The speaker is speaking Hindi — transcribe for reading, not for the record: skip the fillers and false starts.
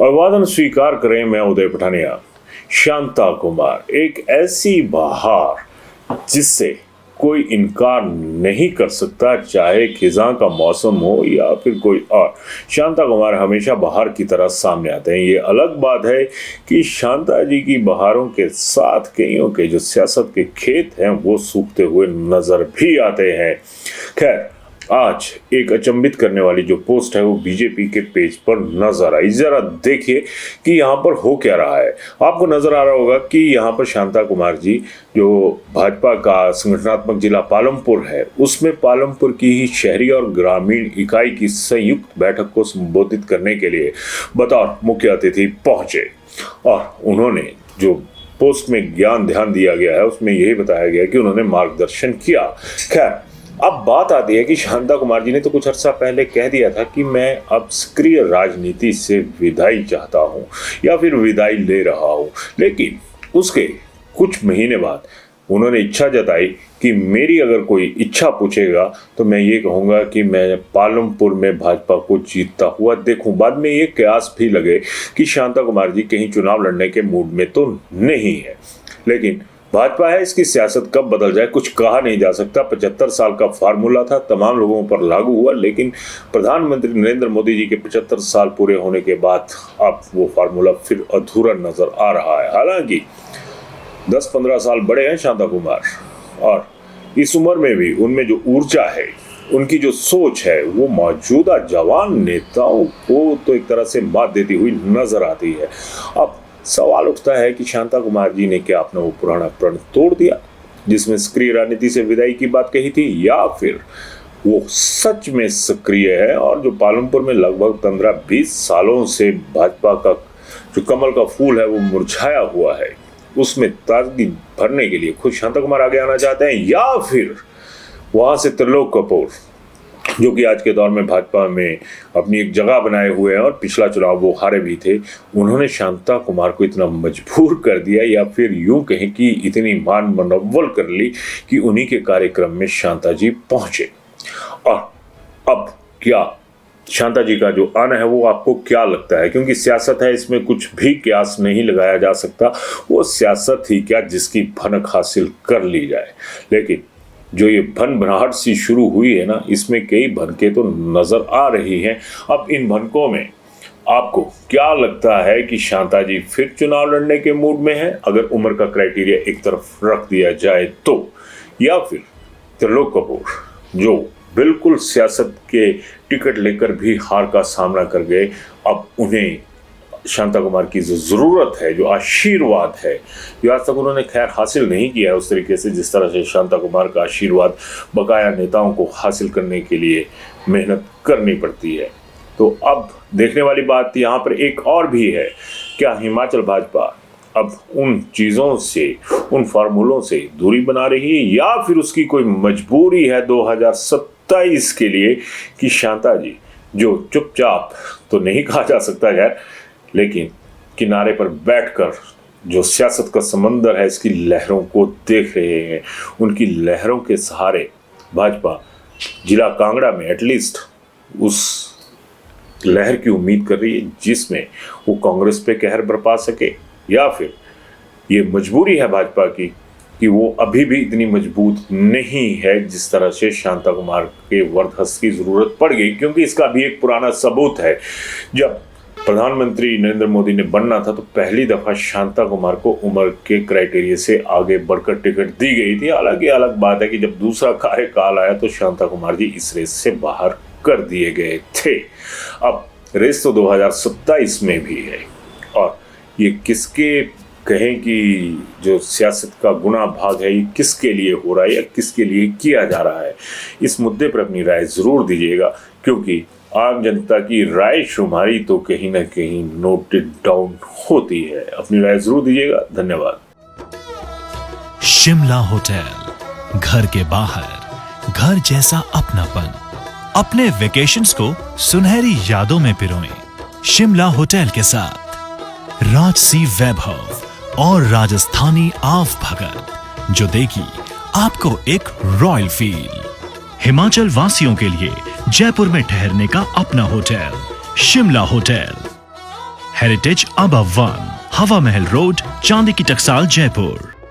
अभिवादन स्वीकार करें, मैं उदय पठानिया। शांता कुमार एक ऐसी बहार जिससे कोई इनकार नहीं कर सकता, चाहे खिजां का मौसम हो या फिर कोई और। शांता कुमार हमेशा बहार की तरह सामने आते हैं। ये अलग बात है कि शांता जी की बहारों के साथ कईयों के जो सियासत के खेत हैं वो सूखते हुए नजर भी आते हैं। खैर, आज एक अचंभित करने वाली जो पोस्ट है वो बीजेपी के पेज पर नजर आई। जरा देखिए कि यहाँ पर हो क्या रहा है। आपको नजर आ रहा होगा कि यहाँ पर शांता कुमार जी, जो भाजपा का संगठनात्मक जिला पालमपुर है, उसमें पालमपुर की ही शहरी और ग्रामीण इकाई की संयुक्त बैठक को संबोधित करने के लिए बतौर मुख्य अतिथि पहुंचे और उन्होंने जो पोस्ट में ज्ञान ध्यान दिया गया है उसमें यही बताया गया कि उन्होंने मार्गदर्शन किया। खैर, अब बात आती है कि शांता कुमार जी ने तो कुछ अर्सा पहले कह दिया था कि मैं अब सक्रिय राजनीति से विदाई चाहता हूं या फिर विदाई ले रहा हूं, लेकिन उसके कुछ महीने बाद उन्होंने इच्छा जताई कि मेरी अगर कोई इच्छा पूछेगा तो मैं ये कहूँगा कि मैं पालमपुर में भाजपा को जीतता हुआ देखूं। बाद में ये कयास भी लगे कि शांता कुमार जी कहीं चुनाव लड़ने के मूड में तो नहीं है, लेकिन भाजपा है, इसकी सियासत कब बदल जाए कुछ कहा नहीं जा सकता। 75 साल का फार्मूला था, तमाम लोगों पर लागू हुआ, लेकिन प्रधानमंत्री नरेंद्र मोदी जी के 75 साल पूरे होने के बाद अब वो फार्मूला फिर अधूरा नजर आ रहा है। हालांकि 10-15 साल बड़े हैं शांता कुमार और इस उम्र में भी उनमें जो ऊर्जा है, उनकी जो सोच है, वो मौजूदा जवान नेताओं को तो एक तरह से मात देती हुई नजर आती है। अब सवाल उठता है कि शांता कुमार जी ने क्या अपना वो पुराना प्रण तोड़ दिया जिसमें सक्रिय राजनीति से विदाई की बात कही थी, या फिर वो सच में सक्रिय है और जो पालमपुर में लगभग 15-20 सालों से भाजपा का जो कमल का फूल है वो मुरझाया हुआ है, उसमें ताजगी भरने के लिए खुद शांता कुमार आगे आना चाहते हैं, या फिर वहां से त्रिलोक कपूर जो कि आज के दौर में भाजपा में अपनी एक जगह बनाए हुए हैं और पिछला चुनाव वो हारे भी थे, उन्होंने शांता कुमार को इतना मजबूर कर दिया या फिर यूं कहें कि इतनी मान मनव्वल कर ली कि उन्हीं के कार्यक्रम में शांता जी पहुंचे। और अब क्या शांता जी का जो आना है वो आपको क्या लगता है? क्योंकि सियासत है, इसमें कुछ भी क्यास नहीं लगाया जा सकता। वो सियासत ही क्या जिसकी भनक हासिल कर ली जाए, लेकिन जो ये भनभनाहट सी शुरू हुई है ना, इसमें कई भनकें तो नजर आ रही हैं। अब इन भनकों में आपको क्या लगता है कि शांता जी फिर चुनाव लड़ने के मूड में हैं, अगर उम्र का क्राइटेरिया एक तरफ रख दिया जाए तो, या फिर त्रिलोक कपूर जो बिल्कुल सियासत के टिकट लेकर भी हार का सामना कर गए, अब उन्हें शांता कुमार की जो ज़रूरत है, जो आशीर्वाद है, जो आज तक उन्होंने खैर हासिल नहीं किया है उस तरीके से जिस तरह से शांता कुमार का आशीर्वाद बकाया नेताओं को हासिल करने के लिए मेहनत करनी पड़ती है। तो अब देखने वाली बात यहाँ पर एक और भी है, क्या हिमाचल भाजपा अब उन चीज़ों से, उन फार्मूलों से दूरी बना रही है, या फिर उसकी कोई मजबूरी है 2027 के लिए कि शांता जी जो चुपचाप तो नहीं कहा जा सकता खैर, लेकिन किनारे पर बैठकर जो सियासत का समंदर है इसकी लहरों को देख रहे हैं, उनकी लहरों के सहारे भाजपा जिला कांगड़ा में एटलीस्ट उस लहर की उम्मीद कर रही है जिसमें वो कांग्रेस पे कहर बरपा सके, या फिर ये मजबूरी है भाजपा की कि वो अभी भी इतनी मजबूत नहीं है जिस तरह से शांता कुमार के वर्चस्व की ज़रूरत पड़ गई। क्योंकि इसका भी एक पुराना सबूत है, जब प्रधानमंत्री नरेंद्र मोदी ने बनना था तो पहली दफा शांता कुमार को उम्र के क्राइटेरिया से आगे बढ़कर टिकट दी गई थी। हालांकि अलग बात है कि जब दूसरा कार्यकाल आया तो शांता कुमार जी इस रेस से बाहर कर दिए गए थे। अब रेस तो 2027 में भी है और ये किसके कहें कि जो सियासत का गुना भाग है ये किसके लिए हो रहा है या किसके लिए किया जा रहा है, इस मुद्दे पर अपनी राय ज़रूर दीजिएगा, क्योंकि आम जनता की राय शुमारी तो कहीं ना कहीं नोटेड डाउन होती है। अपनी राय जरूर दीजिएगा। धन्यवाद। शिमला होटल, घर के बाहर घर जैसा अपनापन। अपने वेकेशंस को सुनहरी यादों में पिरोएं शिमला होटल के साथ। राजसी वैभव और राजस्थानी आव भगत जो देगी आपको एक रॉयल फील। हिमाचल वासियों के लिए जयपुर में ठहरने का अपना होटल शिमला होटल। हेरिटेज अब 1, हवा महल रोड, चांदी की टकसाल, जयपुर।